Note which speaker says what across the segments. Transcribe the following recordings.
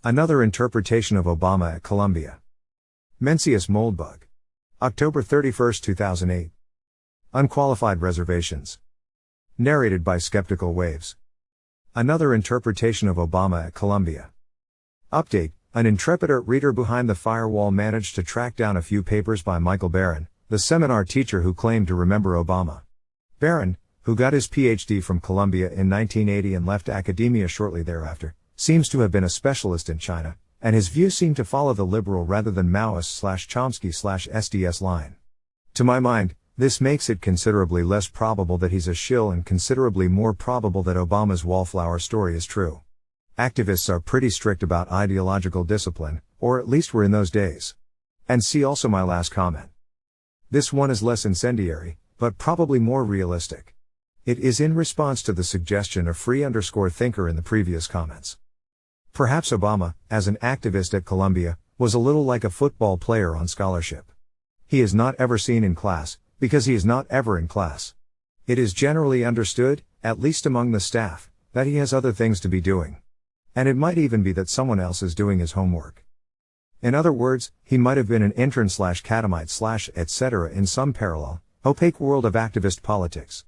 Speaker 1: Another interpretation of Obama at Columbia. Mencius Moldbug. October 31, 2008. Unqualified Reservations. Narrated by Skeptical Waves. Another interpretation of Obama at Columbia. Update: an intrepid reader behind the firewall managed to track down a few papers by Michael Barron, the seminar teacher who claimed to remember Obama. Barron, who got his PhD from Columbia in 1980 and left academia shortly thereafter, seems to have been a specialist in China, and his views seem to follow the liberal rather than Maoist/Chomsky/SDS line. To my mind, this makes it considerably less probable that he's a shill and considerably more probable that Obama's wallflower story is true. Activists are pretty strict about ideological discipline, or at least were in those days. And see also my last comment. This one is less incendiary, but probably more realistic. It is in response to the suggestion of free_thinker in the previous comments. Perhaps Obama, as an activist at Columbia, was a little like a football player on scholarship. He is not ever seen in class, because he is not ever in class. It is generally understood, at least among the staff, that he has other things to be doing. And it might even be that someone else is doing his homework. In other words, he might have been an intern/catamite/etc. in some parallel, opaque world of activist politics.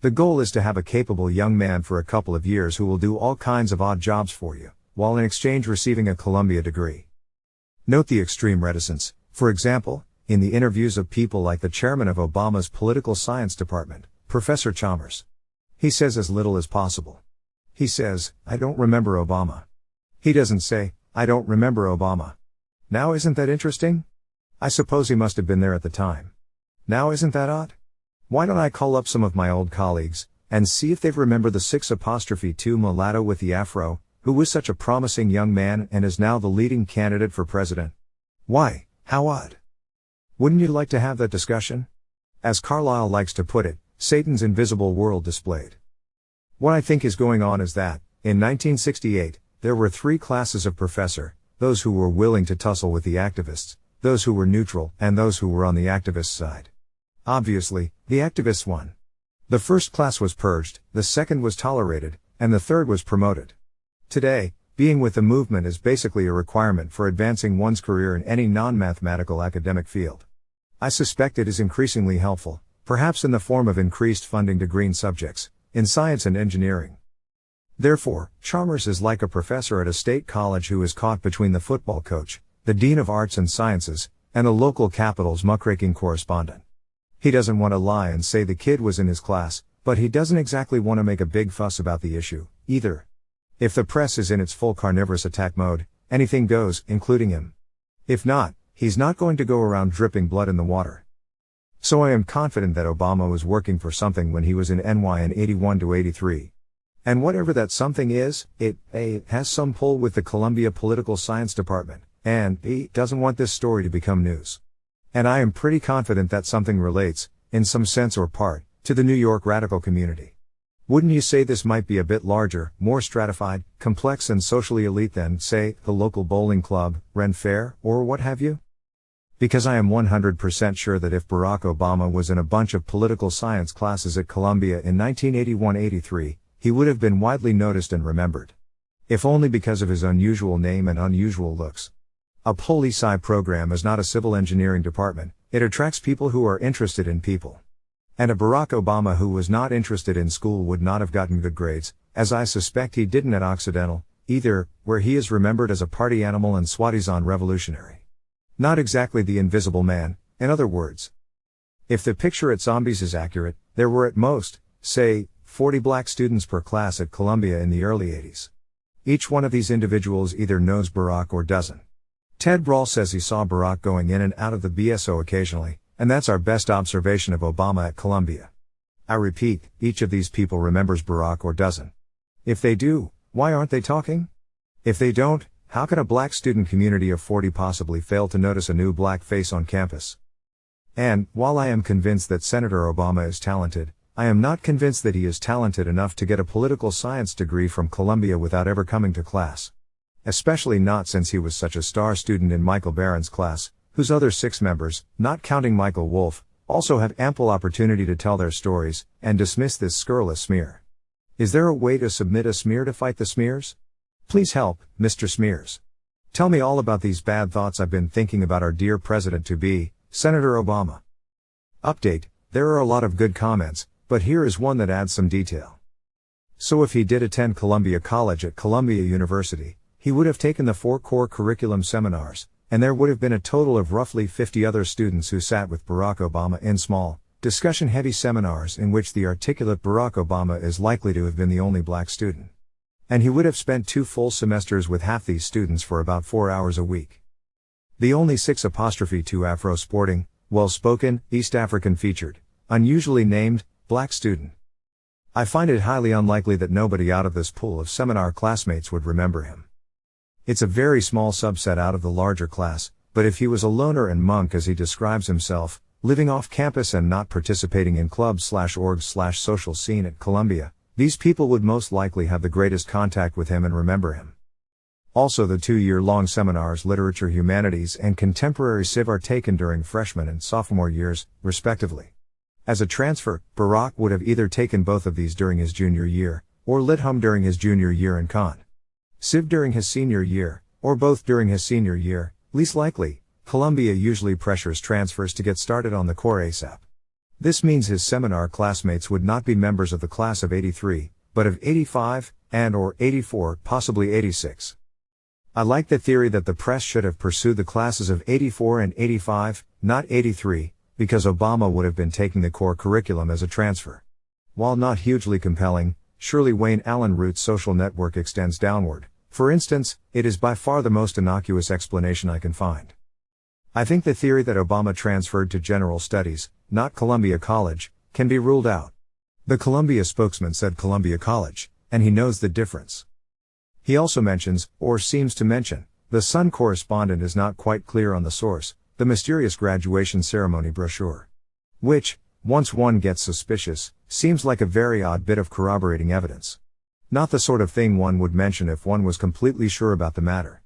Speaker 1: The goal is to have a capable young man for a couple of years who will do all kinds of odd jobs for you, while in exchange receiving a Columbia degree. Note the extreme reticence, for example, in the interviews of people like the chairman of Obama's political science department, Professor Chalmers. He says as little as possible. He says, "I don't remember Obama." He doesn't say, "I don't remember Obama." Now isn't that interesting? I suppose he must have been there at the time. Now isn't that odd? Why don't I call up some of my old colleagues, and see if they remember the 6'2" mulatto with the afro, who was such a promising young man and is now the leading candidate for president? Why, how odd. Wouldn't you like to have that discussion? As Carlyle likes to put it, Satan's invisible world displayed. What I think is going on is that, in 1968, there were three classes of professor: those who were willing to tussle with the activists, those who were neutral, and those who were on the activist side. Obviously, the activists won. The first class was purged, the second was tolerated, and the third was promoted. Today, being with the movement is basically a requirement for advancing one's career in any non-mathematical academic field. I suspect it is increasingly helpful, perhaps in the form of increased funding to green subjects, in science and engineering. Therefore, Chalmers is like a professor at a state college who is caught between the football coach, the dean of arts and sciences, and the local capital's muckraking correspondent. He doesn't want to lie and say the kid was in his class, but he doesn't exactly want to make a big fuss about the issue, either. If the press is in its full carnivorous attack mode, anything goes, including him. If not, he's not going to go around dripping blood in the water. So I am confident that Obama was working for something when he was in NY in 81 to 83. And whatever that something is, it A. has some pull with the Columbia Political Science Department, and B. doesn't want this story to become news. And I am pretty confident that something relates, in some sense or part, to the New York radical community. Wouldn't you say this might be a bit larger, more stratified, complex and socially elite than, say, the local bowling club, Ren Fair, or what have you? Because I am 100% sure that if Barack Obama was in a bunch of political science classes at Columbia in 1981-83, he would have been widely noticed and remembered. If only because of his unusual name and unusual looks. A poli-sci program is not a civil engineering department, it attracts people who are interested in people. And a Barack Obama who was not interested in school would not have gotten good grades, as I suspect he didn't at Occidental, either, where he is remembered as a party animal and soi-disant revolutionary. Not exactly the invisible man, in other words. If the picture at Zombies is accurate, there were at most, say, 40 black students per class at Columbia in the early 80s. Each one of these individuals either knows Barack or doesn't. Ted Brawl says he saw Barack going in and out of the BSO occasionally, and that's our best observation of Obama at Columbia. I repeat, each of these people remembers Barack or doesn't. If they do, why aren't they talking? If they don't, how can a black student community of 40 possibly fail to notice a new black face on campus? And, while I am convinced that Senator Obama is talented, I am not convinced that he is talented enough to get a political science degree from Columbia without ever coming to class. Especially not since he was such a star student in Michael Barron's class, whose other 6 members, not counting Michael Wolff, also have ample opportunity to tell their stories, and dismiss this scurrilous smear. Is there a way to submit a smear to fight the smears? Please help, Mr. Smears. Tell me all about these bad thoughts I've been thinking about our dear President-to-be, Senator Obama. Update, there are a lot of good comments, but here is one that adds some detail. So if he did attend Columbia College at Columbia University, he would have taken the 4 core curriculum seminars, and there would have been a total of roughly 50 other students who sat with Barack Obama in small, discussion-heavy seminars in which the articulate Barack Obama is likely to have been the only black student. And he would have spent 2 full semesters with half these students for about 4 hours a week. The only 6'2 Afro-sporting, well-spoken, East African featured, unusually named, black student. I find it highly unlikely that nobody out of this pool of seminar classmates would remember him. It's a very small subset out of the larger class, but if he was a loner and monk as he describes himself, living off campus and not participating in clubs/orgs/social scene at Columbia, these people would most likely have the greatest contact with him and remember him. Also, the 2-year-long seminars Literature Humanities and Contemporary Civ are taken during freshman and sophomore years, respectively. As a transfer, Barack would have either taken both of these during his junior year, or Lit Hum during his junior year and Con Civ during his senior year, or both during his senior year. Least likely, Columbia usually pressures transfers to get started on the core ASAP. This means his seminar classmates would not be members of the class of '83, but of '85, and/or '84, possibly '86. I like the theory that the press should have pursued the classes of '84 and '85, not '83, because Obama would have been taking the core curriculum as a transfer. While not hugely compelling, surely Wayne Allen Root's social network extends downward. For instance, it is by far the most innocuous explanation I can find. I think the theory that Obama transferred to General Studies, not Columbia College, can be ruled out. The Columbia spokesman said Columbia College, and he knows the difference. He also mentions, or seems to mention, the Sun correspondent is not quite clear on the source, the mysterious graduation ceremony brochure. Which, once one gets suspicious, seems like a very odd bit of corroborating evidence. Not the sort of thing one would mention if one was completely sure about the matter.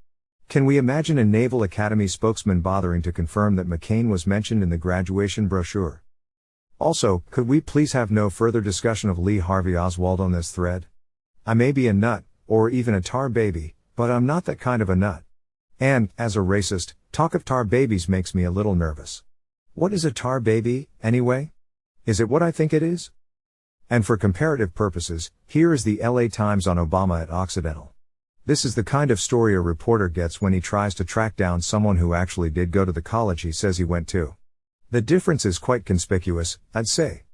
Speaker 1: Can we imagine a Naval Academy spokesman bothering to confirm that McCain was mentioned in the graduation brochure? Also, could we please have no further discussion of Lee Harvey Oswald on this thread? I may be a nut, or even a tar baby, but I'm not that kind of a nut. And, as a racist, talk of tar babies makes me a little nervous. What is a tar baby, anyway? Is it what I think it is? And for comparative purposes, here is the LA Times on Obama at Occidental. This is the kind of story a reporter gets when he tries to track down someone who actually did go to the college he says he went to. The difference is quite conspicuous, I'd say.